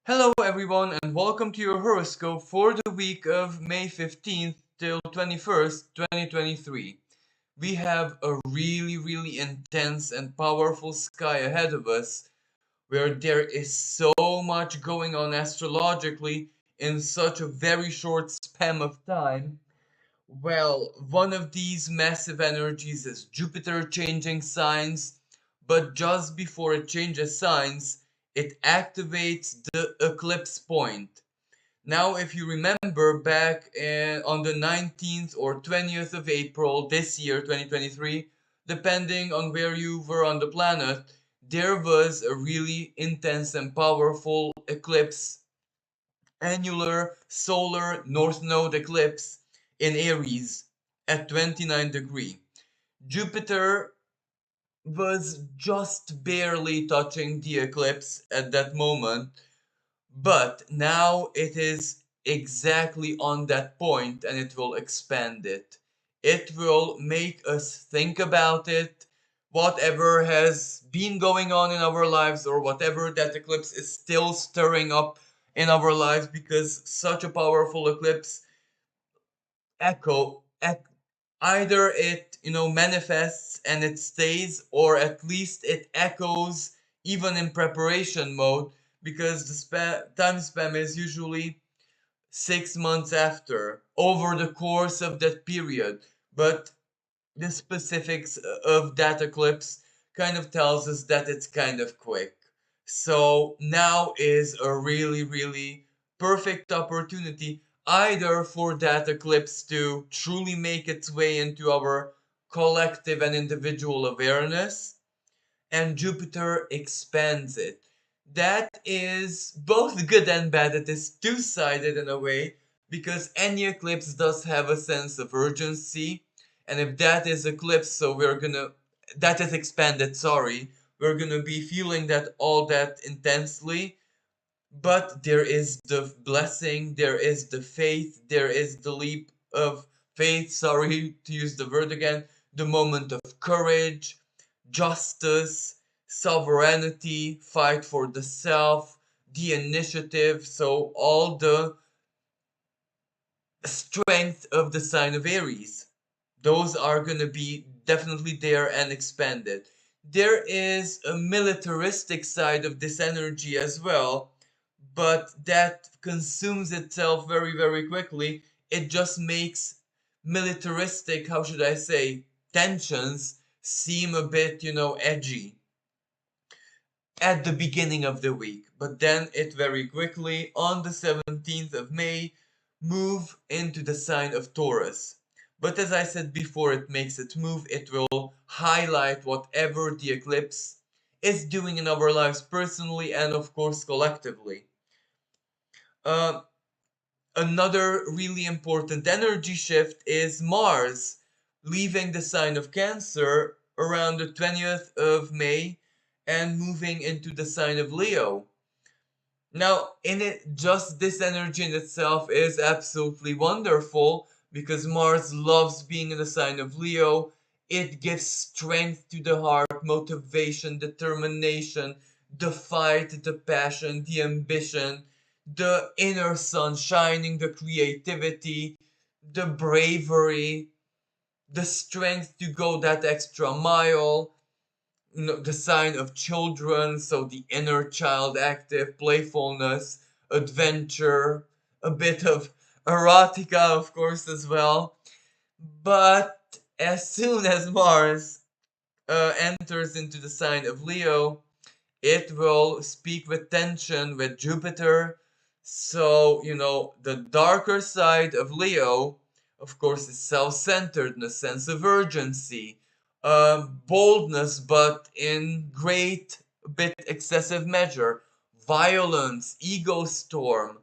Hello everyone and welcome to your horoscope for the week of May 15th till 21st, 2023. We have a really intense and powerful sky ahead of us where there is so much going on astrologically in such a very short span of time. Well, one of these massive energies is Jupiter changing signs, but just before it changes signs, it activates the eclipse point. Now, if you remember back on the 19th or 20th of April this year, 2023, depending on where you were on the planet, there was a really intense and powerful eclipse, annular solar north node eclipse in Aries at 29 degrees. Jupiter was just barely touching the eclipse at that moment, but now it is exactly on that point and it will expand it. It will make us think about it, whatever has been going on in our lives or whatever that eclipse is still stirring up in our lives, because such a powerful eclipse echo either it manifests and it stays, or at least it echoes even in preparation mode, because the time span is usually 6 months after over the course of that period. But the specifics of that eclipse kind of tells us that it's kind of quick. So now is a really perfect opportunity either for that eclipse to truly make its way into our collective and individual awareness, and Jupiter expands it. That is both good and bad. It is two-sided in a way, because any eclipse does have a sense of urgency, and if that is eclipsed, so that is expanded, sorry, we're gonna be feeling that all that intensely. But there is the blessing, there is the faith, there is the leap of faith, sorry to use the word again, the moment of courage, justice, sovereignty, fight for the self, the initiative, so all the strength of the sign of Aries. Those are going to be definitely there and expanded. There is a militaristic side of this energy as well, but that consumes itself very quickly. It just makes militaristic, how should I say, tensions seem a bit, edgy at the beginning of the week, but then it very quickly, on the 17th of May, move into the sign of Taurus. But as I said before, it makes it move, it will highlight whatever the eclipse is doing in our lives personally and of course collectively. Uh, Another really important energy shift is Mars leaving the sign of Cancer around the 20th of May and moving into the sign of Leo. Now, in it, just this energy in itself is absolutely wonderful, because Mars loves being in the sign of Leo. It gives strength to the heart, motivation, determination, the fight, the passion, the ambition, the inner sun shining, the creativity, the bravery, the strength to go that extra mile, the sign of children, so the inner child active, playfulness, adventure, a bit of erotica, of course, as well. But as soon as Mars enters into the sign of Leo, it will speak with tension with Jupiter. So, the darker side of Leo, of course, is self-centeredness, sense of urgency, boldness, but in great bit excessive measure, violence, ego storm,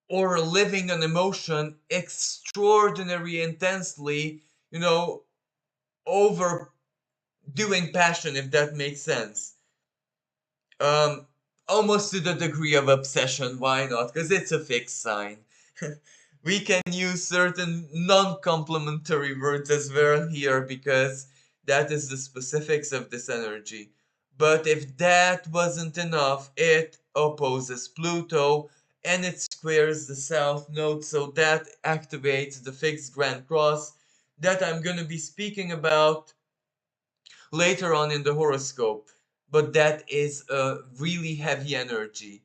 or living an emotion extraordinary intensely, overdoing passion, if that makes sense. Um, Almost to the degree of obsession. Why not? Because it's a fixed sign. We can use certain non-complementary words as well here, because that is the specifics of this energy. But if that wasn't enough, it opposes Pluto and it squares the south node, so that activates the fixed Grand Cross that I'm going to be speaking about later on in the horoscope. But that is a really heavy energy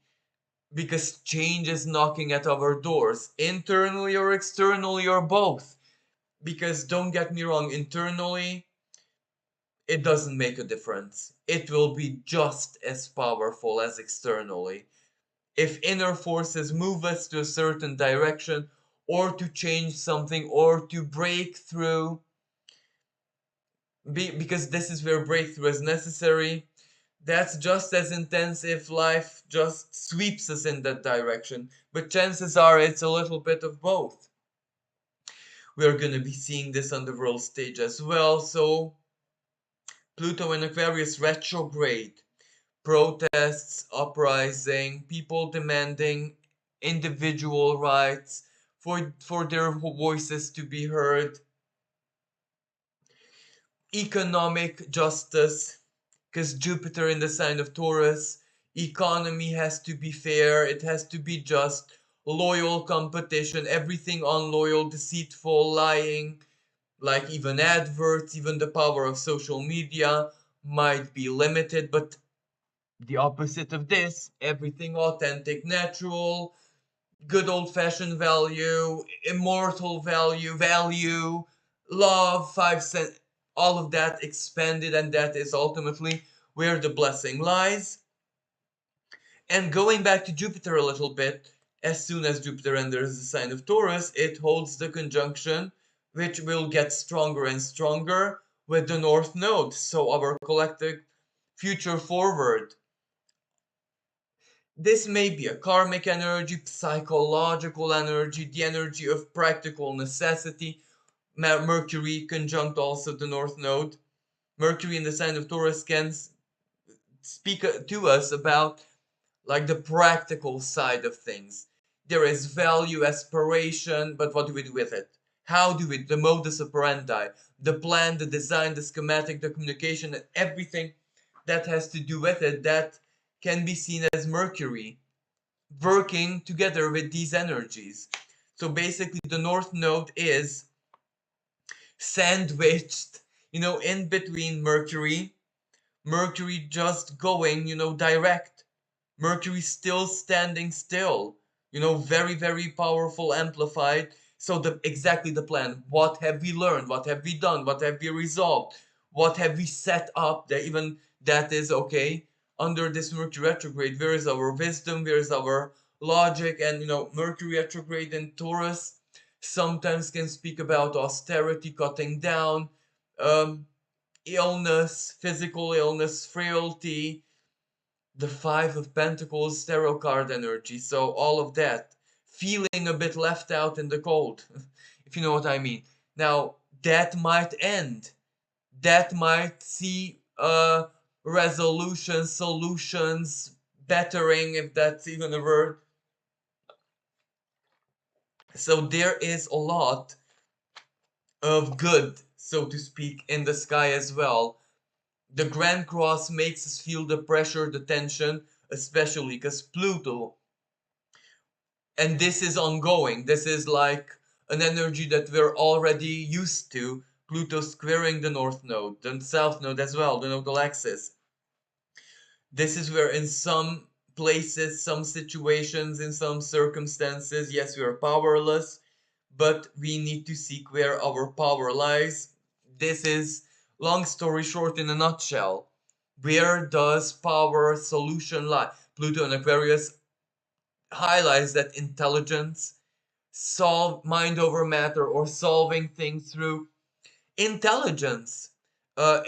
because change is knocking at our doors, internally or externally or both. Because don't get me wrong, internally, it doesn't make a difference. It will be just as powerful as externally. If inner forces move us to a certain direction, or to change something, or to break through, because this is where breakthrough is necessary, that's just as intense if life just sweeps us in that direction. But chances are it's a little bit of both. We're going to be seeing this on the world stage as well. So Pluto in Aquarius retrograde, protests, uprising, people demanding individual rights for their voices to be heard, economic justice, because Jupiter in the sign of Taurus, economy has to be fair, it has to be just, loyal competition, everything unloyal, deceitful, lying, like even adverts, even the power of social media might be limited, but the opposite of this, everything authentic, natural, good old fashioned value, immortal value, love, 5 cents, all of that expanded, and that is ultimately where the blessing lies. And going back to Jupiter a little bit, as soon as Jupiter enters the sign of Taurus, it holds the conjunction, which will get stronger and stronger with the North Node. So our collective future forward. This may be a karmic energy, psychological energy, the energy of practical necessity. Mercury conjunct also the North Node. Mercury in the sign of Taurus can speak to us about like the practical side of things. There is value, aspiration, but what do we do with it? How do we, the modus operandi, the plan, the design, the schematic, the communication, and everything that has to do with it, that can be seen as Mercury working together with these energies. So basically, the North Node is sandwiched, in between Mercury. Mercury just going, direct. Mercury still standing still. Very, very powerful, amplified. So exactly the plan. What have we learned? What have we done? What have we resolved? What have we set up? That even that is okay. Under this Mercury retrograde, where is our wisdom? Where is our logic? And Mercury retrograde in Taurus sometimes can speak about austerity, cutting down, um, illness, physical illness, frailty, the Five of Pentacles tarot card energy. So all of that, feeling a bit left out in the cold, if you know what I mean. Now that might end. That might see resolutions, solutions, bettering, if that's even a word. So there is a lot of good, so to speak, in the sky as well. The Grand Cross makes us feel the pressure, the tension, especially because Pluto, and this is ongoing. This is like an energy that we're already used to. Pluto squaring the North Node, the South Node as well, the nodal axis. This is where in some places, some situations, in some circumstances, yes, we are powerless, but we need to seek where our power lies. This is, long story short, in a nutshell. Where does power solution lie? Pluto in Aquarius highlights that intelligence, solve mind over matter, or solving things through intelligence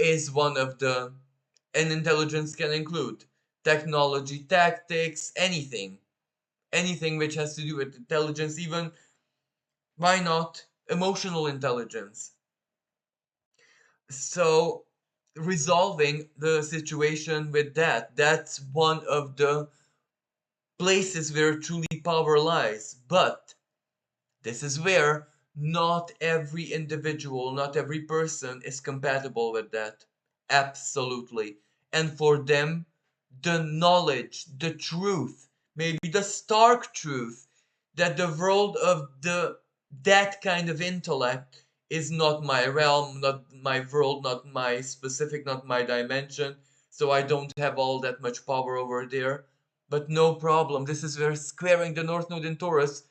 is one of the, and intelligence can include technology, tactics, anything which has to do with intelligence, even, why not, emotional intelligence. So resolving the situation with that's one of the places where truly power lies. But this is where not every individual, not every person is compatible with that. Absolutely. And for them, the knowledge, the truth, maybe the stark truth, that the world of that kind of intellect is not my realm, not my world, not my specific, not my dimension, so I don't have all that much power over there. But no problem, this is where squaring the North Node in Taurus,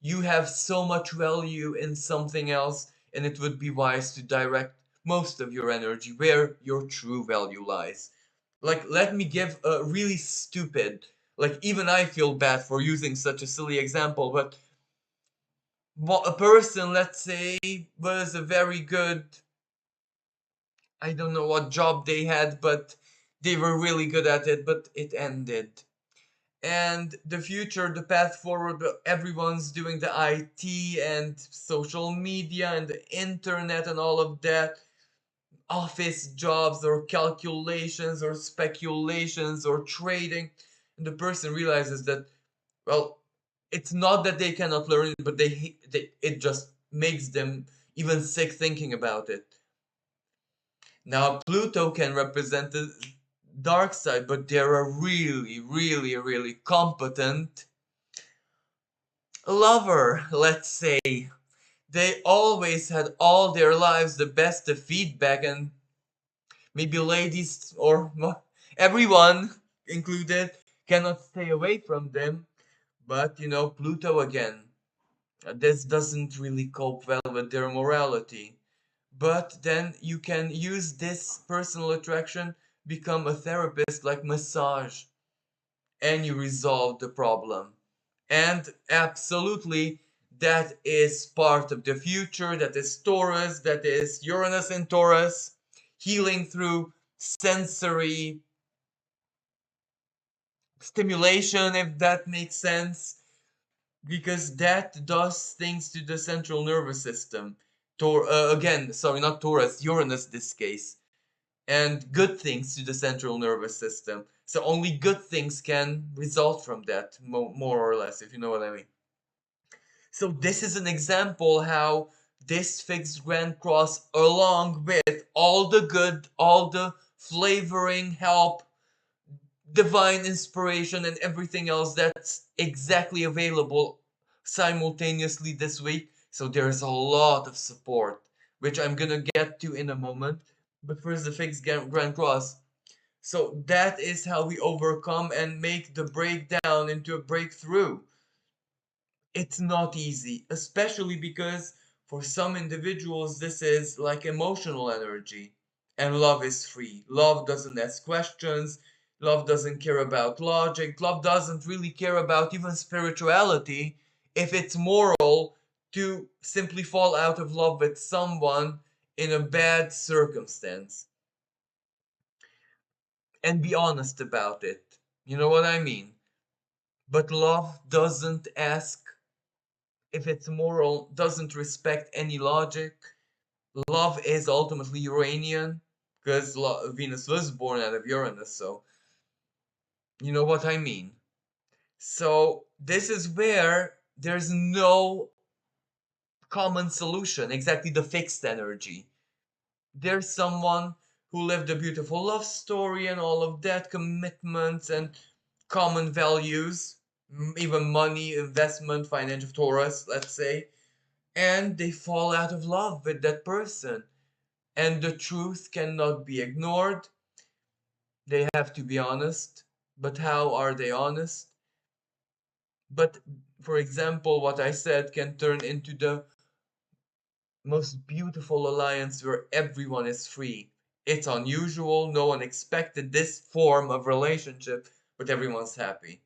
you have so much value in something else, and it would be wise to direct most of your energy where your true value lies. Like, let me give a really stupid, like, even I feel bad for using such a silly example, but a person, let's say, was a very good, I don't know what job they had, but they were really good at it, but it ended. And the future, the path forward, everyone's doing the IT and social media and the internet and all of that, office jobs or calculations or speculations or trading. And the person realizes that, well, it's not that they cannot learn it, but it just makes them even sick thinking about it. Now, Pluto can represent the dark side, but they're a really, really, really competent lover, let's say. They always had all their lives the best of feedback, and maybe ladies or everyone included cannot stay away from them. But Pluto again, this doesn't really cope well with their morality. But then you can use this personal attraction, become a therapist like massage, and you resolve the problem. And absolutely, that is part of the future. That is Taurus, that is Uranus in Taurus, healing through sensory stimulation, if that makes sense, because that does things to the central nervous system. Again, sorry, not Taurus, Uranus this case, and good things to the central nervous system. So only good things can result from that, more or less, if you know what I mean. So this is an example how this fixed grand cross, along with all the good, all the flavoring, help, divine inspiration, and everything else that's exactly available simultaneously this week. So there's a lot of support, which I'm gonna get to in a moment. But first, the fixed grand cross. So that is how we overcome and make the breakdown into a breakthrough. It's not easy, especially because for some individuals this is like emotional energy, and love is free. Love doesn't ask questions, love doesn't care about logic, love doesn't really care about even spirituality. If it's moral to simply fall out of love with someone in a bad circumstance and be honest about it, you know what I mean? But love doesn't ask, if it's moral, doesn't respect any logic. Love is ultimately Uranian, because Venus was born out of Uranus, so you know what I mean. So this is where there's no common solution, exactly the fixed energy. There's someone who lived a beautiful love story and all of that, commitments and common values, even money, investment, financial Taurus, let's say, and they fall out of love with that person. And the truth cannot be ignored. They have to be honest. But how are they honest? But for example, what I said can turn into the most beautiful alliance where everyone is free. It's unusual, no one expected this form of relationship, but everyone's happy.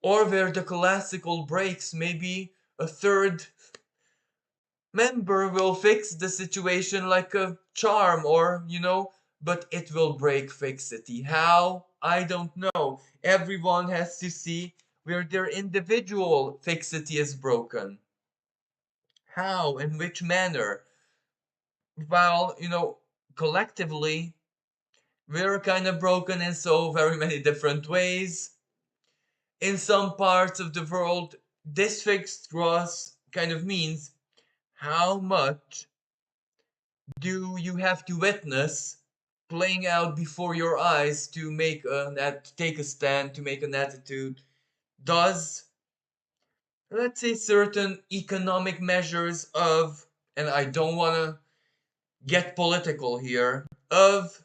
Or where the classical breaks, maybe a third member will fix the situation like a charm, or but it will break fixity. How? I don't know. Everyone has to see where their individual fixity is broken. How? In which manner? Well, collectively, we're kind of broken in so very many different ways. In some parts of the world, this fixed cross kind of means – how much do you have to witness playing out before your eyes to take a stand, to make an attitude, does, let's say, certain economic measures of, and I don't want to get political here, of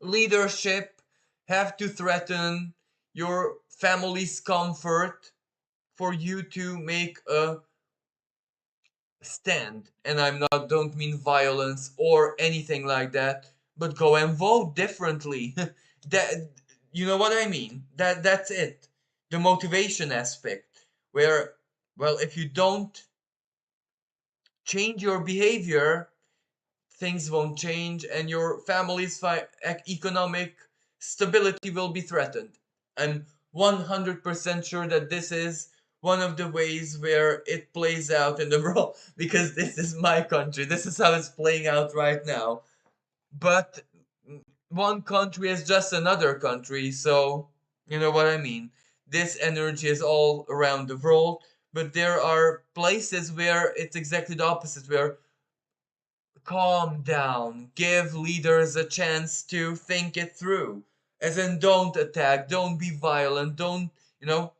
leadership have to threaten your family's comfort for you to make a stand? And I'm not, don't mean violence or anything like that, but go and vote differently. That, you know what I mean? That's it. The motivation aspect, where, well, if you don't change your behavior, things won't change and your family's economic stability will be threatened. I'm 100% sure that this is one of the ways where it plays out in the world, because this is my country. This is how it's playing out right now. But one country is just another country, so you know what I mean. This energy is all around the world, but there are places where it's exactly the opposite, where calm down, give leaders a chance to think it through. As in, don't attack, don't be violent, don't, you know.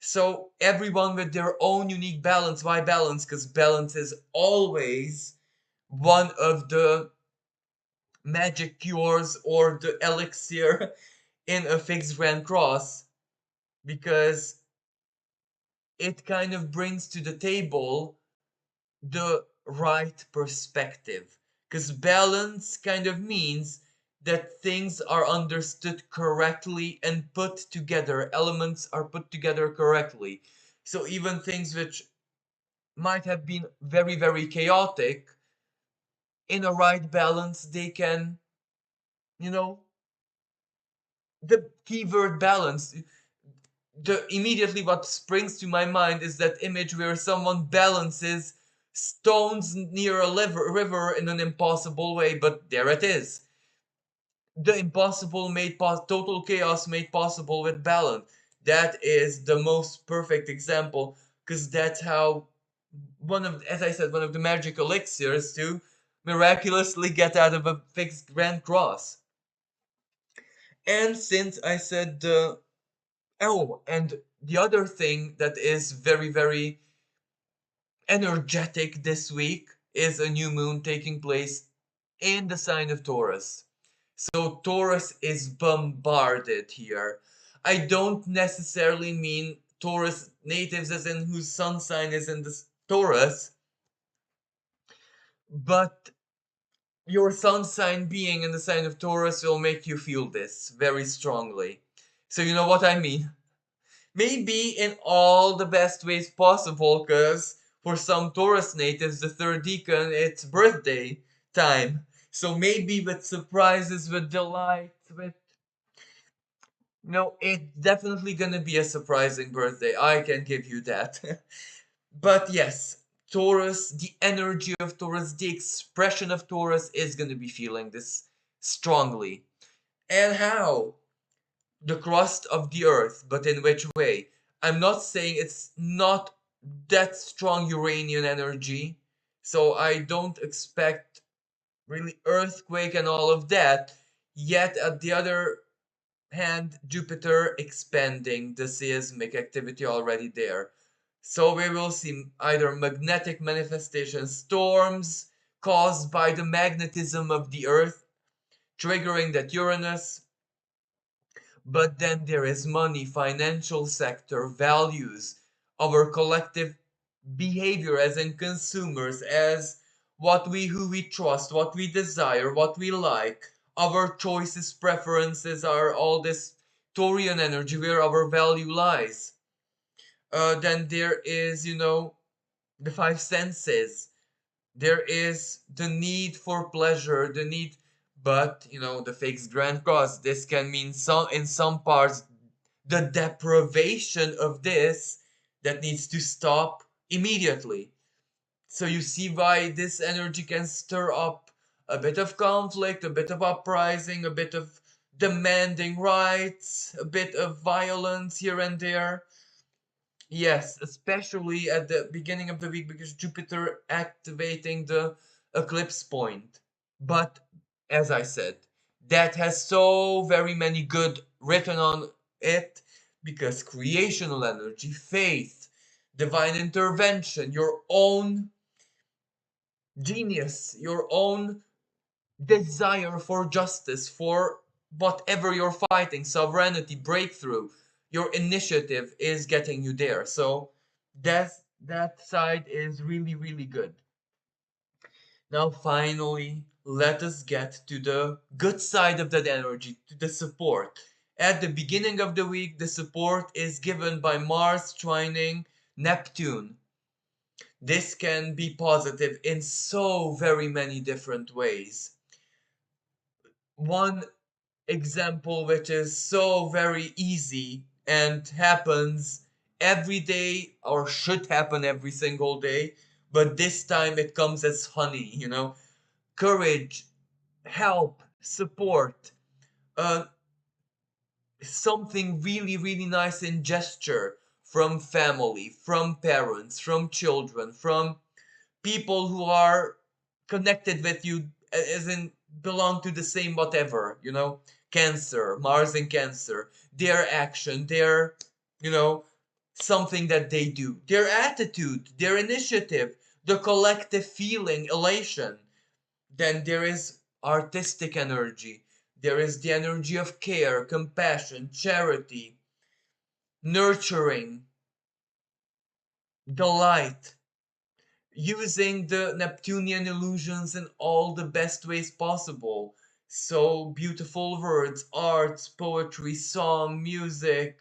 So, everyone with their own unique balance. Why balance? Because balance is always one of the magic cures or the elixir in a fixed grand cross, because it kind of brings to the table the right perspective. Because balance kind of means that things are understood correctly and put together, elements are put together correctly. So even things which might have been very, very chaotic, in a right balance, they can, you know, the keyword balance. The immediately what springs to my mind is that image where someone balances stones near a river in an impossible way, but there it is. The impossible made total chaos made possible with balance. That is the most perfect example, because that's how one of, as I said, one of the magic elixirs to miraculously get out of a fixed grand cross. And since I said oh, and the other thing that is very, very energetic this week is a new moon taking place in the sign of Taurus. So Taurus is bombarded here. I don't necessarily mean Taurus natives as in whose sun sign is in the Taurus, but your sun sign being in the sign of Taurus will make you feel this very strongly. So you know what I mean? Maybe in all the best ways possible, because for some Taurus natives, the third decan, it's birthday time. So maybe with surprises, with delight, with, no, it's definitely gonna be a surprising birthday. I can give you that. But yes, Taurus, the energy of Taurus, the expression of Taurus is gonna be feeling this strongly. And how? The crust of the earth, but in which way? I'm not saying it's not that strong Uranian energy, so I don't expect really earthquake and all of that. Yet, at the other hand, Jupiter expanding the seismic activity already there. So we will see either magnetic manifestations, storms caused by the magnetism of the earth, triggering that Uranus. But then there is money, financial sector, values, our collective behavior as in consumers, as who we trust, what we desire, what we like, our choices, preferences are all this Taurian energy where our value lies. Then there is, the five senses. There is the need for pleasure, the need, but the fixed grand cross. This can mean some in some parts the deprivation of this that needs to stop immediately. So you see why this energy can stir up a bit of conflict, a bit of uprising, a bit of demanding rights, a bit of violence here and there. Yes, especially at the beginning of the week because Jupiter activating the eclipse point. But as I said, that has so very many good written on it, because creational energy, faith, divine intervention, your own genius, your own desire for justice, for whatever you're fighting, sovereignty, breakthrough, your initiative is getting you there. So that side is really, really good. Now, finally, let us get to the good side of that energy, to the support. At the beginning of the week, the support is given by Mars trining Neptune. This can be positive in so very many different ways. One example which is so very easy and happens every day, or should happen every single day, but this time it comes as honey, courage, help, support, uh, something really, really nice in gesture from family, from parents, from children, from people who are connected with you, as in belong to the same whatever, Cancer, Mars in Cancer, their action, their, you know, something that they do, their attitude, their initiative, the collective feeling, elation. Then there is artistic energy. There is the energy of care, compassion, charity, nurturing, delight, using the Neptunian illusions in all the best ways possible. So beautiful words, arts, poetry, song, music,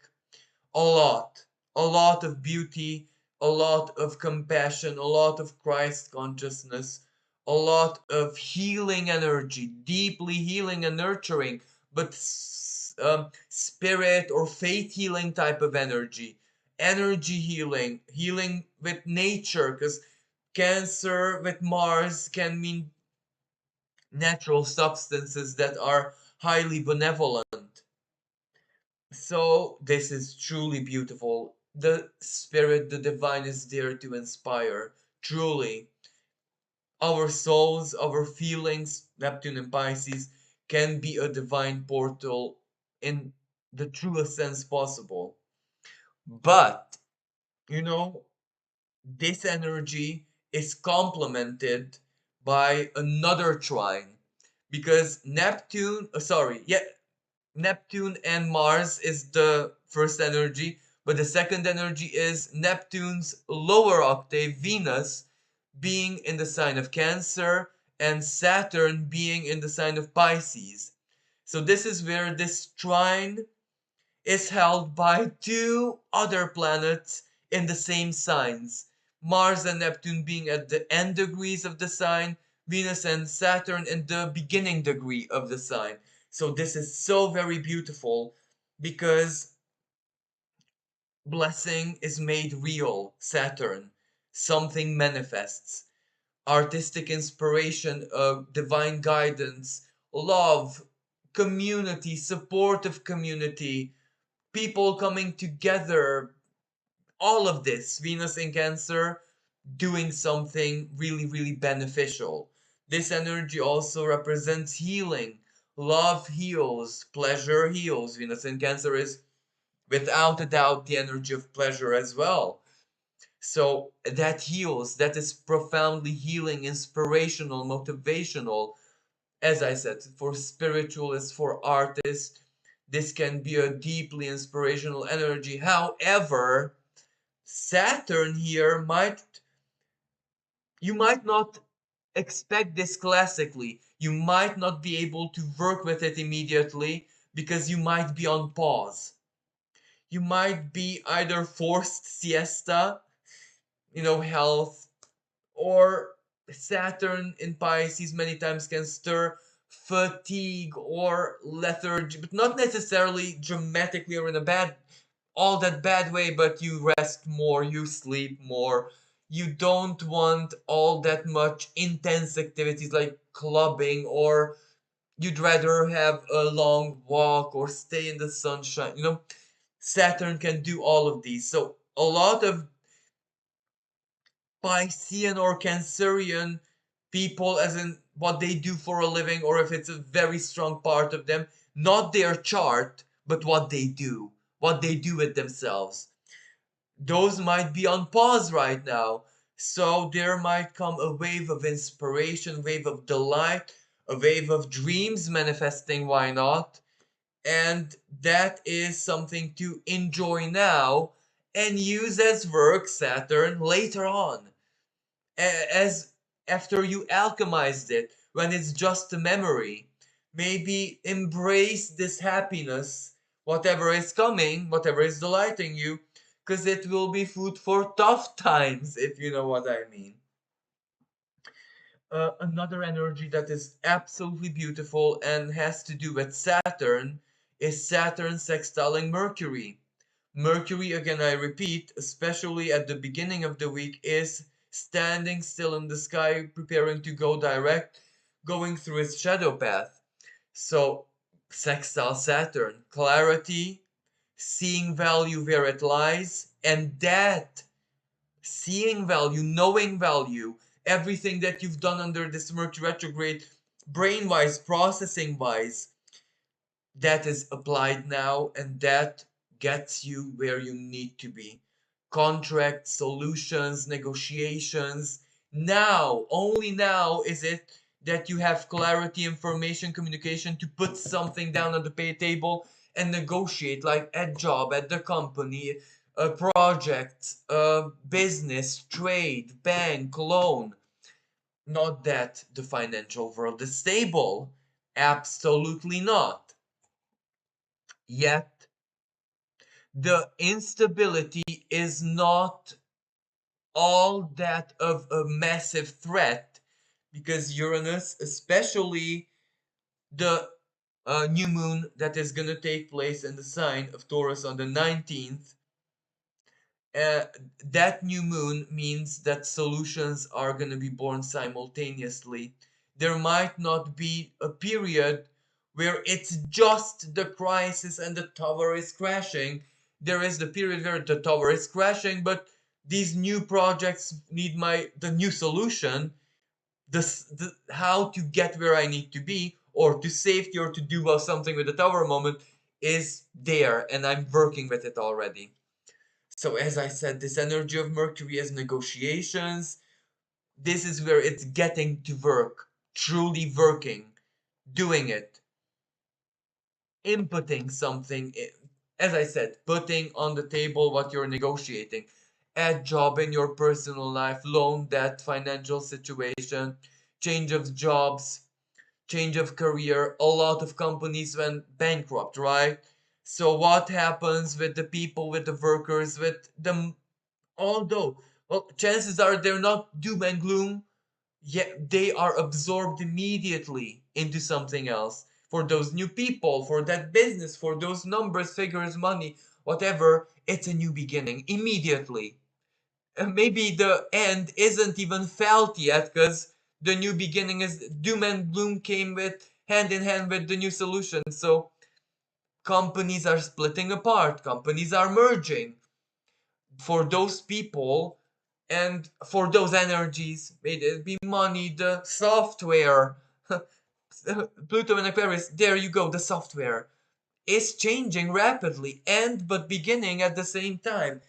a lot of beauty, a lot of compassion, a lot of Christ consciousness, a lot of healing energy, deeply healing and nurturing, but spirit or faith healing type of energy healing, healing with nature, because Cancer with Mars can mean natural substances that are highly benevolent. So this is truly beautiful. The spirit, the divine is there to inspire. Truly, our souls, our feelings, Neptune and Pisces, can be a divine portal in the truest sense possible. But, you know, this energy is complemented by another trine, because Neptune and Mars is the first energy, but the second energy is Neptune's lower octave, Venus, being in the sign of Cancer and Saturn being in the sign of Pisces. So this is where this trine is held by two other planets in the same signs. Mars and Neptune being at the end degrees of the sign, Venus and Saturn in the beginning degree of the sign. So this is so very beautiful, because blessing is made real, Saturn. Something manifests. Artistic inspiration, divine guidance, love, community, supportive community, people coming together, all of this, Venus in Cancer, doing something really, really beneficial. This energy also represents healing. Love heals, pleasure heals. Venus in Cancer is without a doubt the energy of pleasure as well. So that heals, that is profoundly healing, inspirational, motivational. As I said, for spiritualists, for artists, this can be a deeply inspirational energy. However, Saturn here you might not expect this classically. You might not be able to work with it immediately, because you might be on pause. You might be either forced siesta, health, or Saturn in Pisces many times can stir fatigue or lethargy, but not necessarily dramatically or in a all that bad way, but you rest more, you sleep more. You don't want all that much intense activities like clubbing, or you'd rather have a long walk or stay in the sunshine. Saturn can do all of these. So a lot of Piscean or Cancerian people, as in what they do for a living, or if it's a very strong part of them, not their chart, but what they do with themselves. Those might be on pause right now. So there might come a wave of inspiration, wave of delight, a wave of dreams manifesting, why not? And that is something to enjoy now and use as work Saturn later on. As after you alchemized it, when it's just a memory, maybe embrace this happiness, whatever is coming, whatever is delighting you, because it will be food for tough times, if you know what I mean. Another energy that is absolutely beautiful and has to do with Saturn is Saturn sextiling Mercury. Mercury, again, I repeat, especially at the beginning of the week, is standing still in the sky, preparing to go direct, going through its shadow path. So, sextile Saturn, clarity, seeing value where it lies, and that seeing value, knowing value, everything that you've done under this Mercury retrograde, brain wise, processing wise, that is applied now, and that gets you where you need to be. Contract solutions, negotiations. Now, only now is it that you have clarity, information, communication to put something down on the pay table and negotiate, like at job, at the company, a project, a business, trade, bank, loan. Not that the financial world is stable. Absolutely not. Yet, the instability is not all that of a massive threat, because Uranus, especially the new moon that is going to take place in the sign of Taurus on the 19th, uh, that new moon means that solutions are going to be born simultaneously. There might not be a period where it's just the crisis and the tower is crashing. There is the period where the tower is crashing, but these new projects need the new solution, the how to get where I need to be, or to safety, or to do something with the tower moment is there, and I'm working with it already. So as I said, this energy of Mercury is negotiations. This is where it's getting to work, truly working, doing it, inputting something. As I said, putting on the table what you're negotiating. Add job in your personal life, loan, debt, financial situation, change of jobs, change of career. A lot of companies went bankrupt, right? So what happens with the people, with the workers, with the, although, well, chances are they're not doom and gloom, yet they are absorbed immediately into something else. For those new people, for that business, for those numbers, figures, money, whatever, it's a new beginning immediately. And maybe the end isn't even felt yet, because the new beginning is doom and gloom came with hand in hand with the new solution. So companies are splitting apart, companies are merging, for those people and for those energies, may it be money, the software. Pluto and Aquarius, there you go, the software is changing rapidly and but beginning at the same time.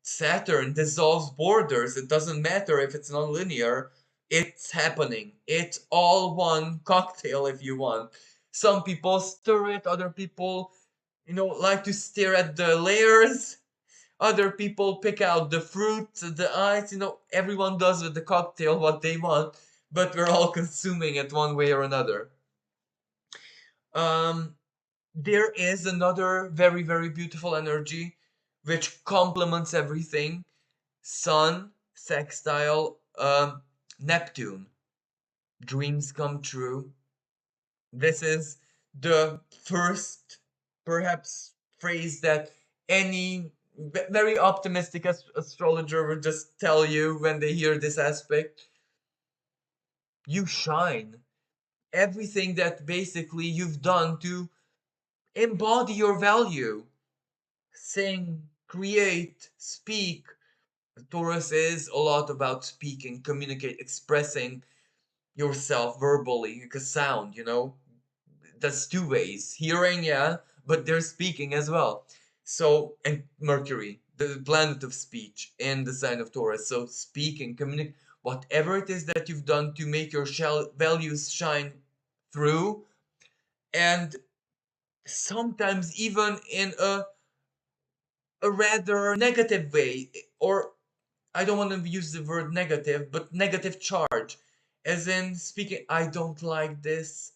Saturn dissolves borders. It doesn't matter if it's non-linear, it's happening. It's all one cocktail, if you want. Some people stir it, other people, like to stare at the layers. Other people pick out the fruit, the ice, everyone does with the cocktail what they want, but we're all consuming it one way or another. Um, there is another very, very beautiful energy which complements everything. Sun, sextile, Neptune. Dreams come true. This is the first, perhaps, phrase that any very optimistic astrologer would just tell you when they hear this aspect. You shine. Everything that basically you've done to embody your value. Sing, create, speak. Taurus is a lot about speaking, communicate, expressing. yourself verbally, like a sound, that's two ways. Hearing, yeah, but they're speaking as well. So, and Mercury, the planet of speech in the sign of Taurus. So, speaking, communicate, whatever it is that you've done to make your values shine through, and sometimes even in a rather negative way, or I don't want to use the word negative, but negative charge, as in speaking, I don't like this,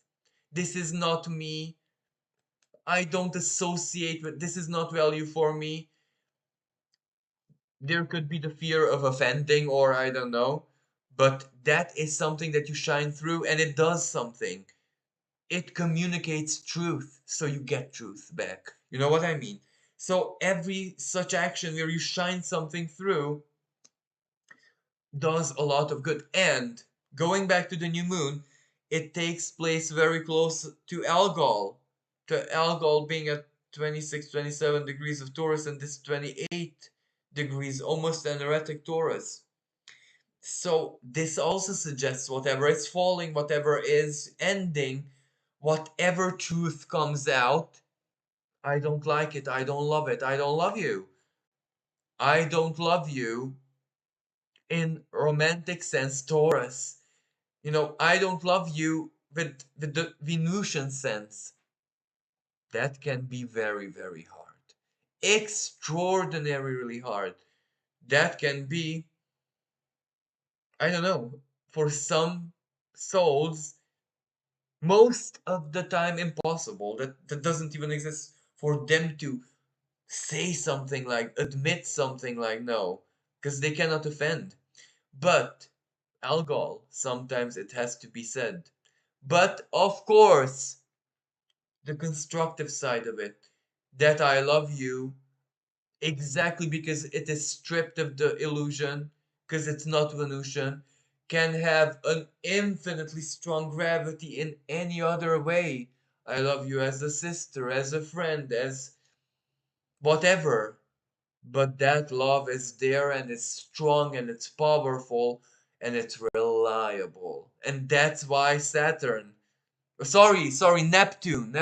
this is not me, I don't associate with, this is not value for me. There could be the fear of offending, or I don't know, but that is something that you shine through, and it does something. It communicates truth, so you get truth back. You know what I mean? So every such action where you shine something through does a lot of good. And going back to the new moon, it takes place very close to Algol. To Algol being at 26, 27 degrees of Taurus, and this 28 degrees, almost an erratic Taurus. So this also suggests whatever is falling, whatever is ending, whatever truth comes out, I don't like it, I don't love it, I don't love you. I don't love you in romantic sense, Taurus. I don't love you with the Venusian sense. That can be very, very hard. Extraordinarily hard. That can be, I don't know, for some souls, most of the time impossible. That doesn't even exist for them to say something like, admit something like no, because they cannot offend. But Algol, sometimes it has to be said. But of course, the constructive side of it, that I love you exactly because it is stripped of the illusion, because it's not Venusian, can have an infinitely strong gravity in any other way. I love you as a sister, as a friend, as whatever. But that love is there, and it's strong, and it's powerful, and it's reliable. And that's why Saturn, sorry, Neptune.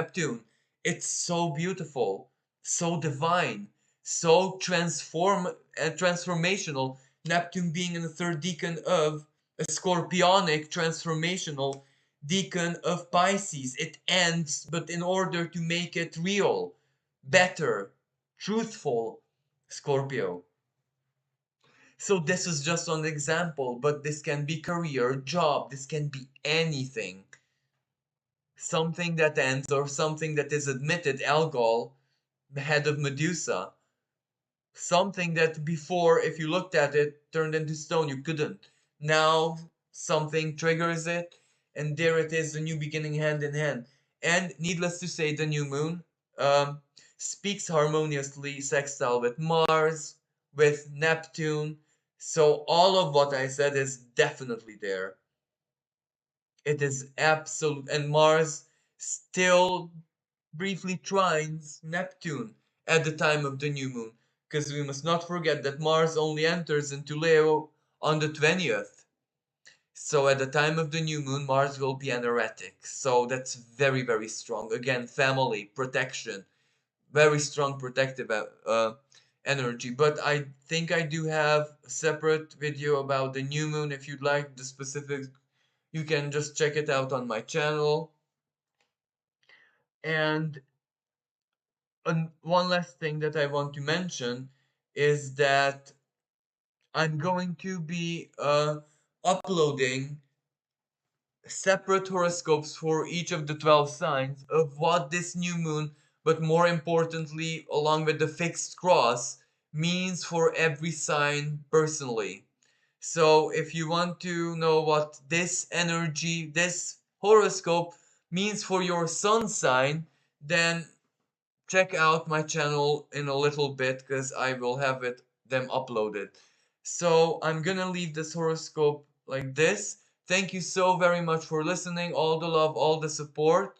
It's so beautiful, so divine, so transformational. Neptune being in the third decan of a scorpionic transformational decan of Pisces. It ends, but in order to make it real, better, truthful, Scorpio. So this is just an example, but this can be career, job, this can be anything. Something that ends or something that is admitted, Algol, the head of Medusa. Something that before, if you looked at it, turned into stone, you couldn't. Now something triggers it, and there it is, the new beginning hand in hand. And needless to say, the new moon speaks harmoniously sextile with Mars, with Neptune. So all of what I said is definitely there. It is absolute, and Mars still briefly trines Neptune at the time of the new moon, because we must not forget that Mars only enters into Leo on the 20th. So at the time of the new moon, Mars will be an erratic. So that's very, very strong. Again, family, protection, very strong protective energy. But I think I do have a separate video about the new moon. If you'd like the specifics, you can just check it out on my channel. And one last thing that I want to mention is that I'm going to be uploading separate horoscopes for each of the 12 signs of what this new moon, but more importantly, along with the fixed cross, means for every sign personally. So if you want to know what this energy, this horoscope means for your sun sign, then check out my channel in a little bit, because I will have them uploaded. So I'm gonna leave this horoscope like this. Thank you so very much for listening, all the love, all the support,